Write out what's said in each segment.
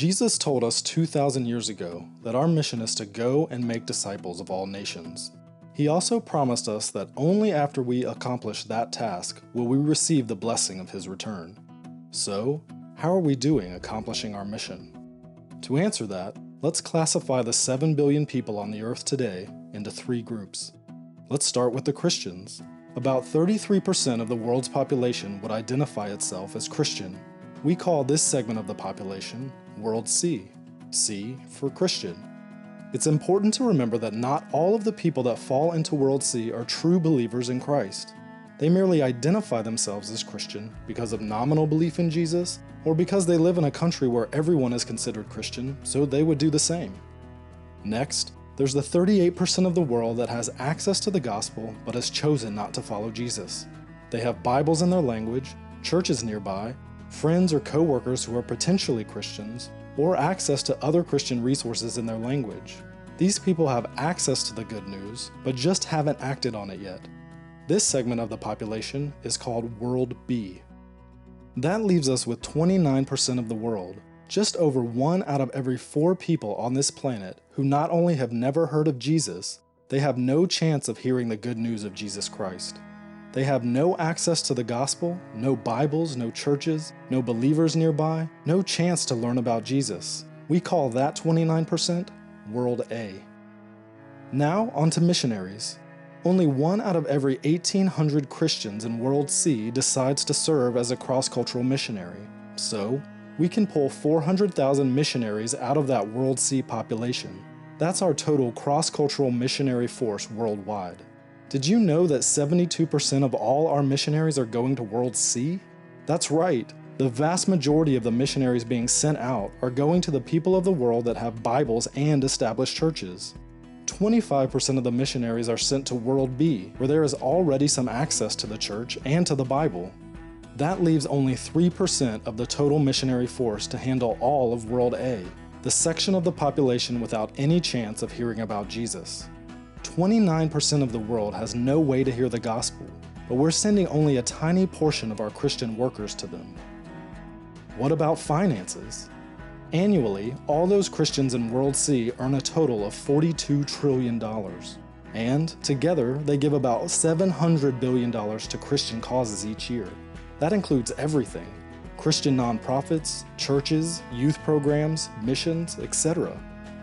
Jesus told us 2,000 years ago that our mission is to go and make disciples of all nations. He also promised us that only after we accomplish that task will we receive the blessing of His return. So, how are we doing accomplishing our mission? To answer that, let's classify the 7 billion people on the earth today into 3 groups. Let's start with the Christians. About 33% of the world's population would identify itself as Christian. We call this segment of the population World C. C for Christian. It's important to remember that not all of the people that fall into World C are true believers in Christ. They merely identify themselves as Christian because of nominal belief in Jesus, or because they live in a country where everyone is considered Christian, so they would do the same. Next, there's the 38% of the world that has access to the gospel but has chosen not to follow Jesus. They have Bibles in their language, churches nearby, friends or co-workers who are potentially Christians, or access to other Christian resources in their language. These people have access to the good news, but just haven't acted on it yet. This segment of the population is called World B. That leaves us with 29% of the world, just over 1 out of every 4 people on this planet who not only have never heard of Jesus, they have no chance of hearing the good news of Jesus Christ. They have no access to the gospel, no Bibles, no churches, no believers nearby, no chance to learn about Jesus. We call that 29% World A. Now on to missionaries. Only 1 out of every 1,800 Christians in World C decides to serve as a cross-cultural missionary. So, we can pull 400,000 missionaries out of that World C population. That's our total cross-cultural missionary force worldwide. Did you know that 72% of all our missionaries are going to World C? That's right. The vast majority of the missionaries being sent out are going to the people of the world that have Bibles and established churches. 25% of the missionaries are sent to World B, where there is already some access to the church and to the Bible. That leaves only 3% of the total missionary force to handle all of World A, the section of the population without any chance of hearing about Jesus. 29% of the world has no way to hear the gospel, but we're sending only a tiny portion of our Christian workers to them. What about finances? Annually, all those Christians in World C earn a total of $42 trillion. And, together, they give about $700 billion to Christian causes each year. That includes everything: Christian nonprofits, churches, youth programs, missions, etc.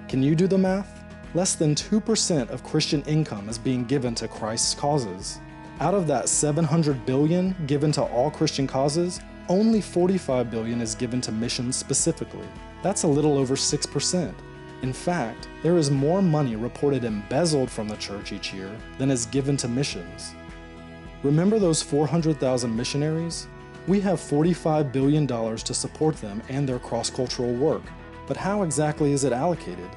Can you do the math? Less than 2% of Christian income is being given to Christ's causes. Out of that $700 billion given to all Christian causes, only $45 billion is given to missions specifically. That's a little over 6%. In fact, there is more money reported embezzled from the church each year than is given to missions. Remember those 400,000 missionaries? We have $45 billion to support them and their cross-cultural work, but how exactly is it allocated?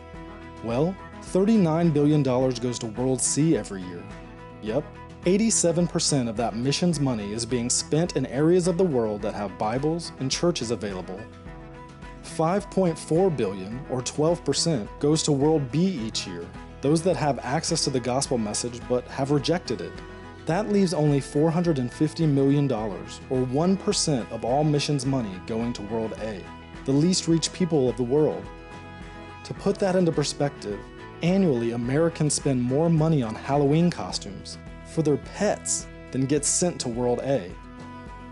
Well, $39 billion goes to World C every year. Yep, 87% of that missions money is being spent in areas of the world that have Bibles and churches available. $5.4 billion, or 12%, goes to World B each year, those that have access to the gospel message but have rejected it. That leaves only $450 million, or 1% of all missions money going to World A, the least reached people of the world. To put that into perspective, annually Americans spend more money on Halloween costumes for their pets than gets sent to World A.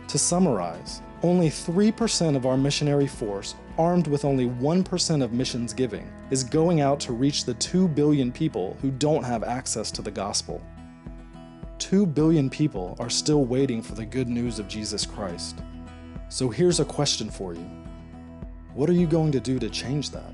To summarize, only 3% of our missionary force, armed with only 1% of missions giving, is going out to reach the 2 billion people who don't have access to the gospel. 2 billion people are still waiting for the good news of Jesus Christ. So here's a question for you. What are you going to do to change that?